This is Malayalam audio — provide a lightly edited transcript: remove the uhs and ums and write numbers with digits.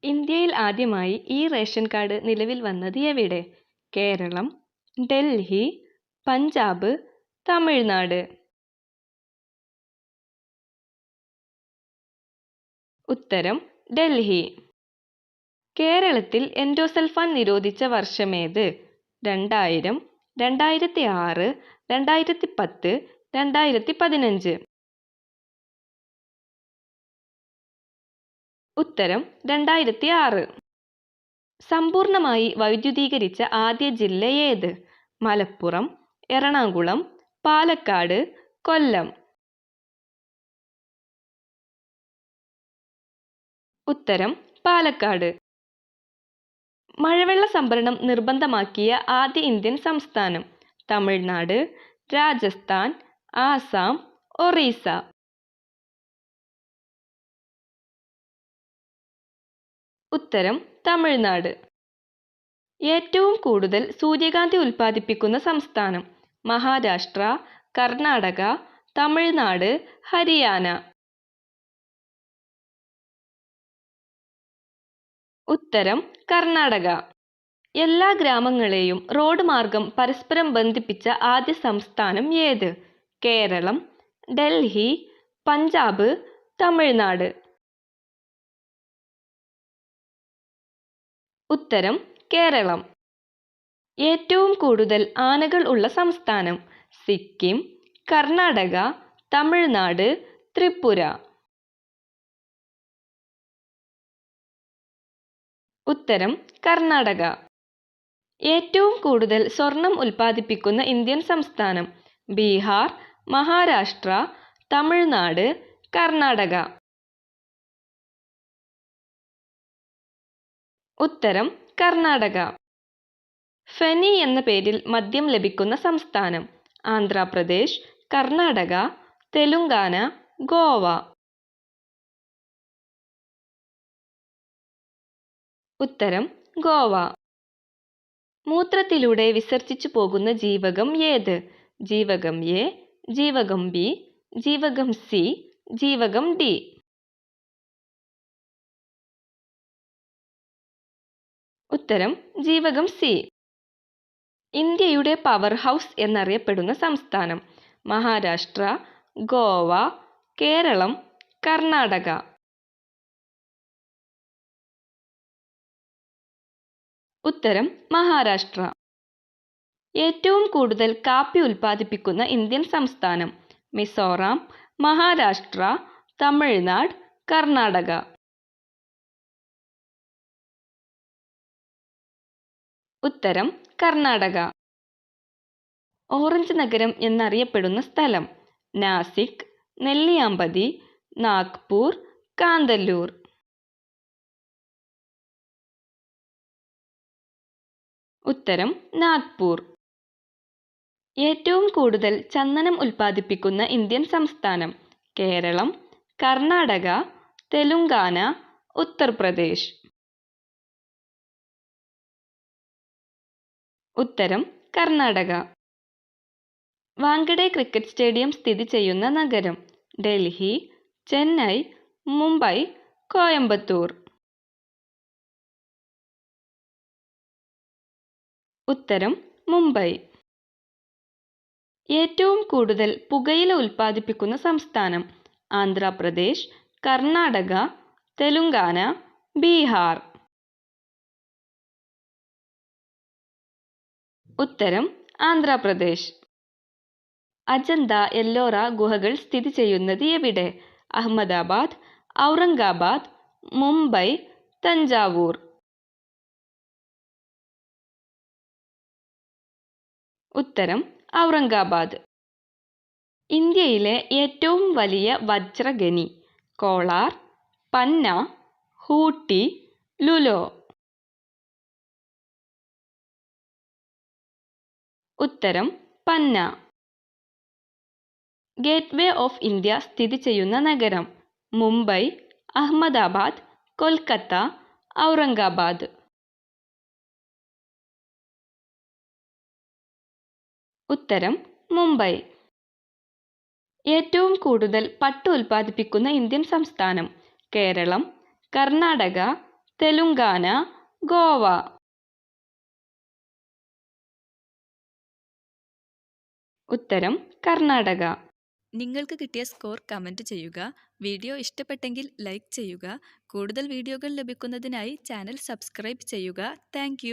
ഇന്ത്യയിൽ ആദ്യമായി ഈ റേഷൻ കാർഡ് നിലവിൽ വന്നത് എവിടെ? കേരളം, ഡൽഹി, പഞ്ചാബ്, തമിഴ്നാട്. ഉത്തരം ഡൽഹി. കേരളത്തിൽ എൻഡോസൾഫാൻ നിരോധിച്ച വർഷമേത്? 2000, 2006, 2010, 2015. ഉത്തരം 2006. സമ്പൂർണ്ണമായി വൈദ്യുതീകരിച്ച ആദ്യ ജില്ല ഏത്? മലപ്പുറം, എറണാകുളം, പാലക്കാട്, കൊല്ലം. ഉത്തരം പാലക്കാട്. മഴവെള്ള സംഭരണം നിർബന്ധമാക്കിയ ആദ്യ ഇന്ത്യൻ സംസ്ഥാനം? തമിഴ്നാട്, രാജസ്ഥാൻ, ആസാം, ഒറീസ. ഉത്തരം തമിഴ്നാട്. ഏറ്റവും കൂടുതൽ സൂര്യകാന്തി ഉൽപ്പാദിപ്പിക്കുന്ന സംസ്ഥാനം? മഹാരാഷ്ട്ര, കർണാടക, തമിഴ്നാട്, ഹരിയാന. ഉത്തരം കർണാടക. എല്ലാ ഗ്രാമങ്ങളെയും റോഡ് മാർഗം പരസ്പരം ബന്ധിപ്പിച്ച ആദ്യ സംസ്ഥാനം ഏത്? കേരളം, ഡൽഹി, പഞ്ചാബ്, തമിഴ്നാട്. ഉത്തരം കേരളം. ഏറ്റവും കൂടുതൽ ആനകൾ ഉള്ള സംസ്ഥാനം? സിക്കിം, കർണാടക, തമിഴ്നാട്, ത്രിപുര. ഉത്തരം കർണാടക. ഏറ്റവും കൂടുതൽ സ്വർണം ഉൽപ്പാദിപ്പിക്കുന്ന ഇന്ത്യൻ സംസ്ഥാനം? ബീഹാർ, മഹാരാഷ്ട്ര, തമിഴ്നാട്, കർണാടക. ഉത്തരം കർണാടക. ഫെനി എന്ന പേരിൽ മദ്യം ലഭിക്കുന്ന സംസ്ഥാനം? ആന്ധ്രാപ്രദേശ്, കർണാടക, തെലുങ്കാന, ഗോവ. ഉത്തരം ഗോവ. മൂത്രത്തിലൂടെ വിസർജിച്ചു പോകുന്ന ജീവകം ഏത്? ജീവകം എ, ജീവകം ബി, ജീവകം സി, ജീവകം ഡി. ഉത്തരം ജീവകം സി. ഇന്ത്യയുടെ പവർ ഹൗസ് എന്നറിയപ്പെടുന്ന സംസ്ഥാനം? മഹാരാഷ്ട്ര, ഗോവ, കേരളം, കർണാടക. ഉത്തരം മഹാരാഷ്ട്ര. ഏറ്റവും കൂടുതൽ കാപ്പി ഉൽപ്പാദിപ്പിക്കുന്ന ഇന്ത്യൻ സംസ്ഥാനം? മിസോറാം, മഹാരാഷ്ട്ര, തമിഴ്നാട്, കർണാടക. ഉത്തരം കർണാടക. ഓറഞ്ച് നഗരം എന്നറിയപ്പെടുന്ന സ്ഥലം? നാസിക്, നെല്ലിയാമ്പതി, നാഗ്പൂർ, കാന്തല്ലൂർ. ഉത്തരം നാഗ്പൂർ. ഏറ്റവും കൂടുതൽ ചന്ദനം ഉൽപ്പാദിപ്പിക്കുന്ന ഇന്ത്യൻ സംസ്ഥാനം? കേരളം, കർണാടക, തെലുങ്കാന, ഉത്തർപ്രദേശ്. ഉത്തരം കർണാടക. വാങ്കഡെ ക്രിക്കറ്റ് സ്റ്റേഡിയം സ്ഥിതി ചെയ്യുന്ന നഗരം? ഡൽഹി, ചെന്നൈ, മുംബൈ, കോയമ്പത്തൂർ. ഉത്തരം മുംബൈ. ഏറ്റവും കൂടുതൽ പുകയില ഉൽപ്പാദിപ്പിക്കുന്ന സംസ്ഥാനം? ആന്ധ്രാപ്രദേശ്, കർണാടക, തെലുങ്കാന, ബീഹാർ. ഉത്തരം ആന്ധ്രാപ്രദേശ്. അജന്ത എല്ലോറ ഗുഹകൾ സ്ഥിതി ചെയ്യുന്നത് എവിടെ? അഹമ്മദാബാദ്, ഔറംഗാബാദ്, മുംബൈ, തഞ്ചാവൂർ. ഉത്തരം ഔറംഗാബാദ്. ഇന്ത്യയിലെ ഏറ്റവും വലിയ വജ്രഖനി? കോളാർ, പന്ന, ഹൂട്ടി, ലുലോ. ഉത്തരം പന്ന. ഗേറ്റ്വേ ഓഫ് ഇന്ത്യ സ്ഥിതി ചെയ്യുന്ന നഗരം? മുംബൈ, അഹമ്മദാബാദ്, കൊൽക്കത്ത, ഔറംഗാബാദ്. ഉത്തരം മുംബൈ. ഏറ്റവും കൂടുതൽ പട്ട് ഉൽപ്പാദിപ്പിക്കുന്ന ഇന്ത്യൻ സംസ്ഥാനം? കേരളം, കർണാടക, തെലുങ്കാന, ഗോവ. ഉത്തരം കർണാടക. നിങ്ങൾക്ക് കിട്ടിയ സ്കോർ കമൻറ്റ് ചെയ്യുക. വീഡിയോ ഇഷ്ടപ്പെട്ടെങ്കിൽ ലൈക്ക് ചെയ്യുക. കൂടുതൽ വീഡിയോകൾ ലഭിക്കുന്നതിനായി ചാനൽ സബ്സ്ക്രൈബ് ചെയ്യുക. താങ്ക്